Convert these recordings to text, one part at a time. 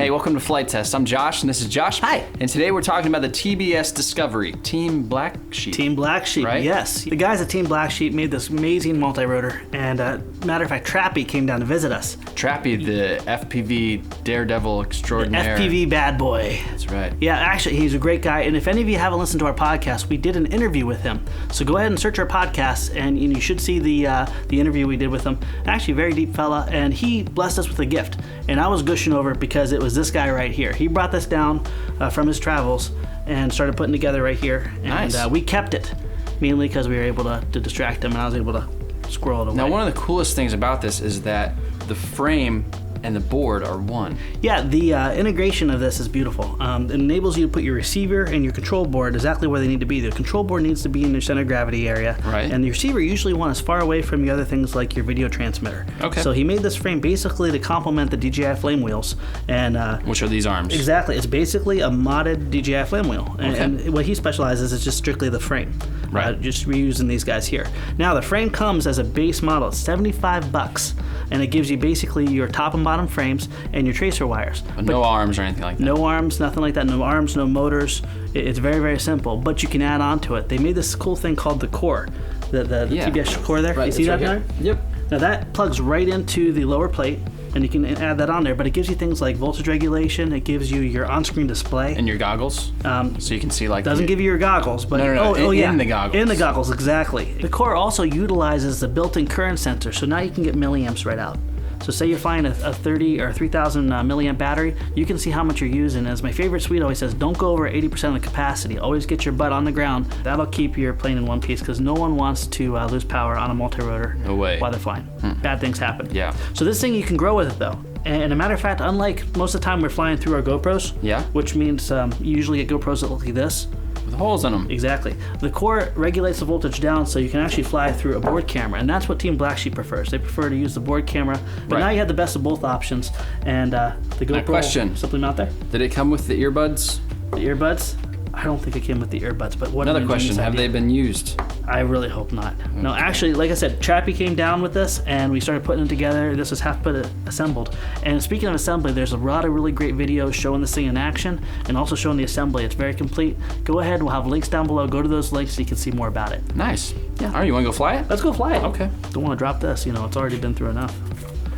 Hey, welcome to Flight Test. I'm Josh, and this is Josh. Hi. And today we're talking about the TBS Discovery, Team Black Sheep. Team Black Sheep, right? Yes. The guys at Team Black Sheep made this amazing multi-rotor, and matter of fact, Trappy came down to visit us. Trappy, the FPV daredevil extraordinaire. The FPV bad boy. That's right. Yeah, actually, he's a great guy, and if any of you haven't listened to our podcast, we did an interview with him. So go ahead and search our podcast, and you should see the interview we did with him. Actually, very deep fella, and he blessed us with a gift. And I was gushing over it because it was this guy right here. He brought this down from his travels and started putting together right here. And nice. We kept it, mainly because we were able to distract him, and I was able to squirrel it away. Now, one of the coolest things about this is that the frame and the board are one. Yeah, the integration of this is beautiful. It enables you to put your receiver and your control board exactly where they need to be. The control board needs to be in your center of gravity area. Right. And the receiver you usually want as far away from the other things like your video transmitter. Okay. So he made this frame basically to complement the DJI flame wheels. And which are these arms? Exactly. It's basically a modded DJI flame wheel. Okay. And what he specializes is just strictly the frame. Right. Just reusing these guys here. Now, the frame comes as a base model. It's $75. And it gives you basically your top and bottom frames and your tracer wires. But no arms or anything like that? No arms, nothing like that. No arms, no motors. It's very, very simple. But you can add on to it. They made this cool thing called the core. The TBS core there. Right, you see that right there? Yep. Now that plugs right into the lower plate, and you can add that on there, but it gives you things like voltage regulation, it gives you your on-screen display. And your goggles? So you can see like... Doesn't give you your goggles, but... No. Yeah. In the goggles. In the goggles, exactly. The core also utilizes the built-in current sensor, so now you can get milliamps right out. So say you're flying a 30 or 3,000 milliamp battery, you can see how much you're using. As my favorite suite always says, don't go over 80% of the capacity. Always get your butt on the ground. That'll keep your plane in one piece because no one wants to lose power on a multi-rotor while they're flying. Bad things happen. Yeah. So this thing, you can grow with it though. And a matter of fact, unlike most of the time we're flying through our GoPros, which means you usually get GoPros that look like this. With holes in them. Exactly. The core regulates the voltage down so you can actually fly through a board camera, and that's what Team Black Sheep prefers. They prefer to use the board camera, but now you have the best of both options, and the GoPro simply mount there. Did it come with the earbuds? The earbuds? I don't think it came with the earbuds, but what Another question, have they been used? I really hope not. No, actually, like I said, Trappy came down with this, and we started putting it together. This was half put assembled. And speaking of assembly, there's a lot of really great videos showing this thing in action, and also showing the assembly. It's very complete. Go ahead, we'll have links down below. Go to those links so you can see more about it. Nice. Yeah. All right, you want to go fly it? Let's go fly it. Okay. Don't want to drop this. It's already been through enough.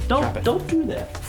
Don't do that.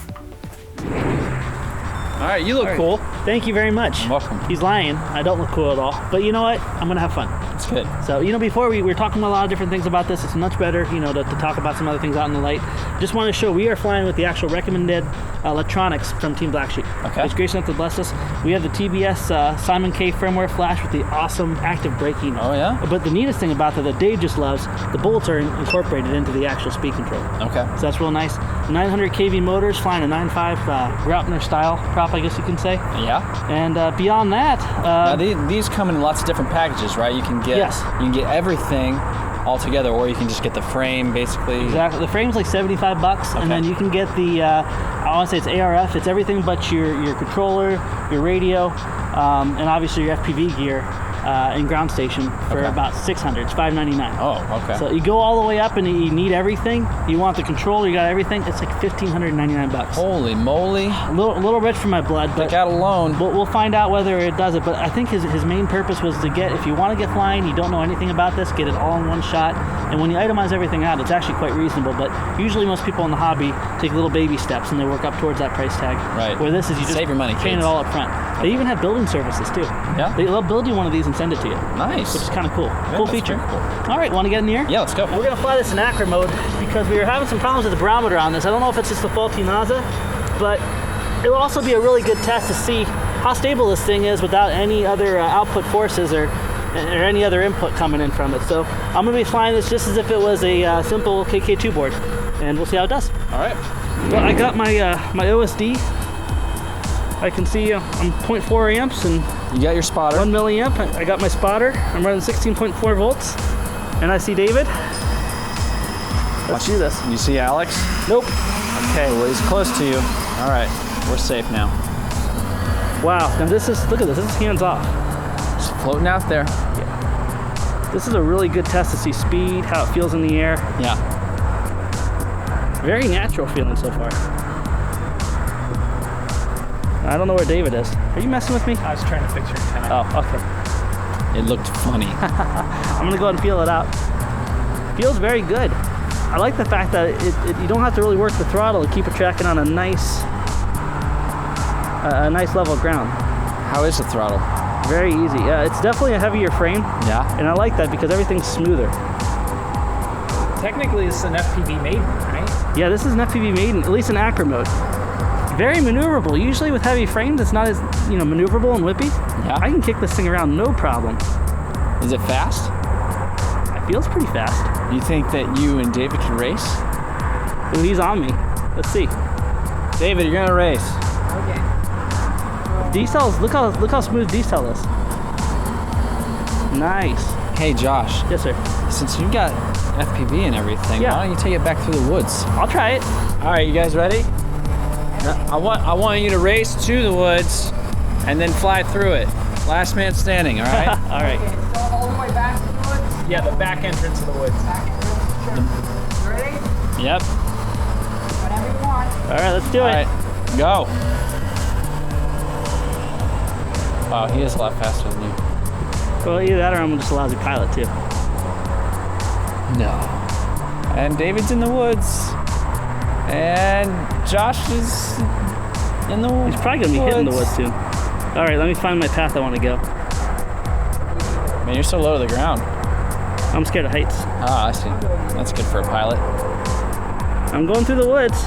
All right, you look cool. Thank you very much. You're welcome. He's lying. I don't look cool at all. But you know what? I'm going to have fun. That's good. So, before we were talking about a lot of different things about this. It's much better, to talk about some other things out in the light. Just want to show we are flying with the actual recommended electronics from Team Black Sheep. Okay. It's gracious enough to bless us. We have the TBS Simon K firmware flash with the awesome active braking. Oh, yeah? But the neatest thing about that Dave just loves, the bullets are incorporated into the actual speed control. Okay. So that's real nice. 900 kV motors, flying a 9.5 Graupner style prop, I guess you can say. Yeah. And beyond that, now these come in lots of different packages, right? You can get everything all together, or you can just get the frame, basically. Exactly. The frame's like $75, and then you can get the I want to say it's ARF. It's everything but your controller, your radio, and obviously your FPV gear. In ground station for about $600. It's $599. Oh, okay. So you go all the way up and you need everything. You want the controller, you got everything. It's like $1,599. Holy moly! A little rich for my blood, but got a loan. We'll find out whether it does it. But I think his main purpose was to get, if you want to get flying, you don't know anything about this, get it all in one shot. And when you itemize everything out, it's actually quite reasonable. But usually most people in the hobby take little baby steps and they work up towards that price tag. Right. Where this is you just save your money, paint it all up front. They even have building services too. Yeah. They'll build you one of these and send it to you. Nice. Which is kind of cool. Yeah, Cool feature. Cool. All right, want to get in the air? Yeah, let's go. We're going to fly this in acro mode because we were having some problems with the barometer on this. I don't know if it's just the faulty NASA, but it will also be a really good test to see how stable this thing is without any other output forces or any other input coming in from it. So I'm going to be flying this just as if it was a simple KK2 board, and we'll see how it does. All right. Well, I got my OSD. I can see I'm 0.4 amps and you got your spotter. 1 milliamp. I got my spotter. I'm running 16.4 volts. And I see David. Let's do this. You see Alex? Nope. Okay, well he's close to you. All right, we're safe now. Wow, now look at this, is hands off. Just floating out there. Yeah. This is a really good test to see speed, how it feels in the air. Yeah. Very natural feeling so far. I don't know where David is. Are you messing with me? I was trying to fix your antenna. Oh, okay. It looked funny. I'm gonna go ahead and feel it out. Feels very good. I like the fact that you don't have to really work the throttle to keep it tracking on a nice level ground. How is the throttle? Very easy. It's definitely a heavier frame. Yeah. And I like that because everything's smoother. Technically, this is an FPV maiden, right? Yeah, this is an FPV maiden, at least in acro mode. Very maneuverable. Usually with heavy frames, it's not as maneuverable and whippy. Yeah. I can kick this thing around no problem. Is it fast? It feels pretty fast. Do you think that you and David can race? Ooh, he's on me. Let's see. David, you're gonna race. Okay. D-cells, look how smooth D-cell is. Nice. Hey Josh, Yes, sir. since you got FPV and everything, Yeah. why don't you take it back through the woods? I'll try it. All right, you guys ready? I want you to race to the woods and then fly through it. Last man standing, all right? All right. Okay, so all the way back to the woods. Yeah, the back entrance of the woods. Back to the woods. Sure. You ready? Yep. Whenever you want. All right, let's do All it. right, go. Wow, he is a lot faster than you. Well, either that or I'm just a lousy pilot, too. No. And David's in the woods. And Josh is in the woods. He's probably going to be hitting the woods soon. All right, let me find my path I want to go. Man, you're so low to the ground. I'm scared of heights. Ah, I see. That's good for a pilot. I'm going through the woods.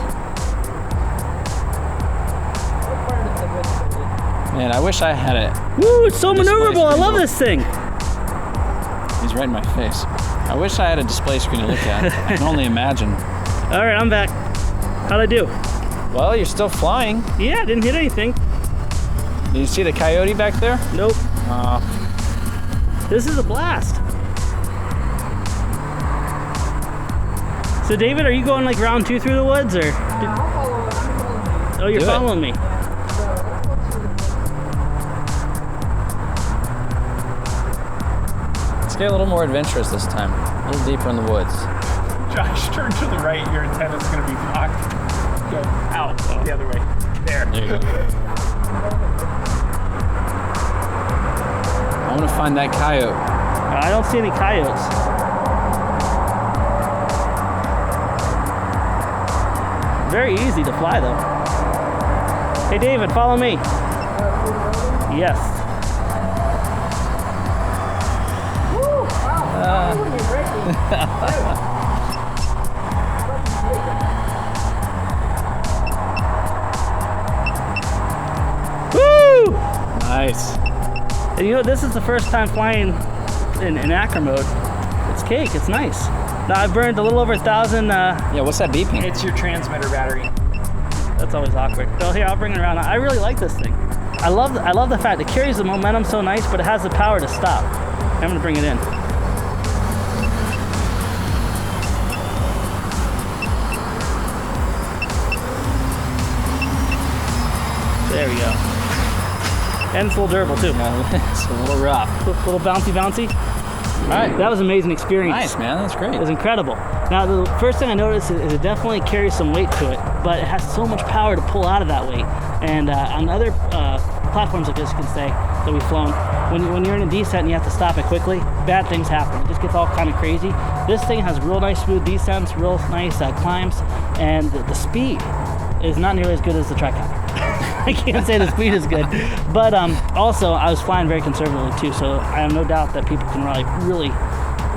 Man, I wish I had it. Woo, it's so maneuverable. I love remote. this thing. He's right in my face. I wish I had a display screen to look at. I can only imagine. All right, I'm back. How'd I do? Well, you're still flying. Yeah, I didn't hit anything. Do you see the coyote back there? Nope. Uh, This is a blast. So, David, are you going like round 2 through the woods, or? I'll follow. I'm following you. Oh, you're Do it. following me. So let's go to the woods. let's get a little more adventurous this time. A little deeper in the woods. Josh, turn to the right. Your antenna's going to be blocked. Go out the other way. There. There you go. I want to find that coyote. I don't see any coyotes. Very easy to fly, though. Hey, David, follow me. Yes. Woo! Wow. You wouldn't be breaking. Woo! Nice. And this is the first time flying in acro mode. It's cake. It's nice. Now I've burned a little over 1,000. Yeah, what's that beeping? It's your transmitter battery. That's always awkward. So here, I'll bring it around. I really like this thing. I love the fact it carries the momentum so nice, but it has the power to stop. I'm gonna bring it in. There we go. And it's a little durable too. It's a little rough. A little bouncy. All right. That was an amazing experience. Nice, man. That's great. It was incredible. Now, the first thing I noticed is it definitely carries some weight to it, but it has so much power to pull out of that weight. And on other platforms, I guess you can say, that we've flown, when you're in a descent and you have to stop it quickly, bad things happen. It just gets all kind of crazy. This thing has real nice smooth descents, real nice climbs, and the speed is not nearly as good as the tricopter. I can't say the speed is good, but also I was flying very conservatively too, so I have no doubt that people can really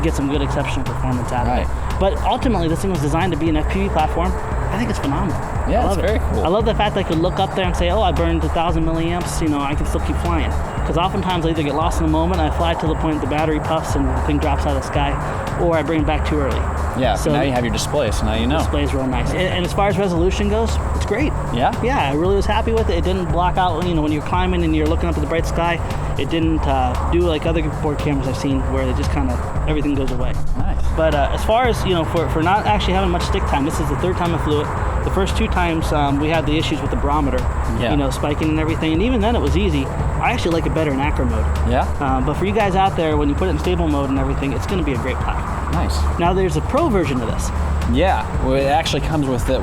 get some good exceptional performance out of it. But ultimately, this thing was designed to be an FPV platform. I think it's phenomenal. Yeah, I love it's very cool. I love the fact that I could look up there and say, oh, I burned 1,000 milliamps, I can still keep flying. Because oftentimes I either get lost in the moment, I fly to the point the battery puffs and the thing drops out of the sky, or I bring it back too early. Yeah, So now you have your display, so now you know. Displays real nice. And as far as resolution goes, it's great. Yeah? Yeah, I really was happy with it. It didn't block out, when you're climbing and you're looking up at the bright sky. It didn't do like other board cameras I've seen where they just kind of, everything goes away. Nice. But as far as, for not actually having much stick time, this is the third time I flew it. The first 2 times we had the issues with the barometer, spiking and everything. And even then it was easy. I actually like it better in acro mode. Yeah? But for you guys out there, when you put it in stable mode and everything, it's going to be a great platform. Nice. Now there's a pro version of this. Yeah, well, it actually comes with a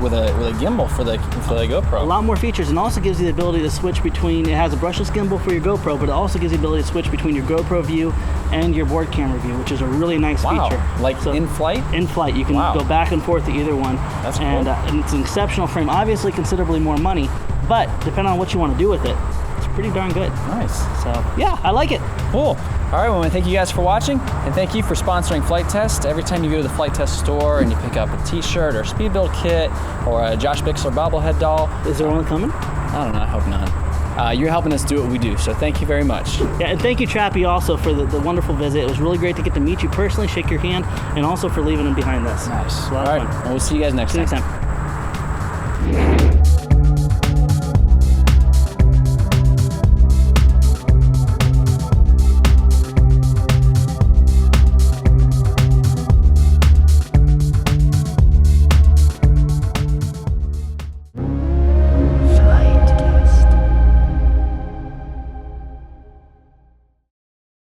gimbal for the GoPro. A lot more features, and also gives you the ability to switch between. It has a brushless gimbal for your GoPro, but it also gives you the ability to switch between your GoPro view and your board camera view, which is a really nice feature. Like in flight? In flight, you can go back and forth to either one. That's cool. And it's an exceptional frame. Obviously, considerably more money, but depending on what you want to do with it, it's pretty darn good. Nice. So yeah, I like it. Cool. All right, well, thank you guys for watching, and thank you for sponsoring Flite Test. Every time you go to the Flite Test store and you pick up a t-shirt or a speed build kit or a Josh Bixler bobblehead doll. Is there one coming? I don't know, I hope not. You're helping us do what we do, so thank you very much. Yeah, and thank you, Trappy, also for the wonderful visit. It was really great to get to meet you personally, shake your hand, and also for leaving him behind this. Nice. All right, well, we'll see you guys next time.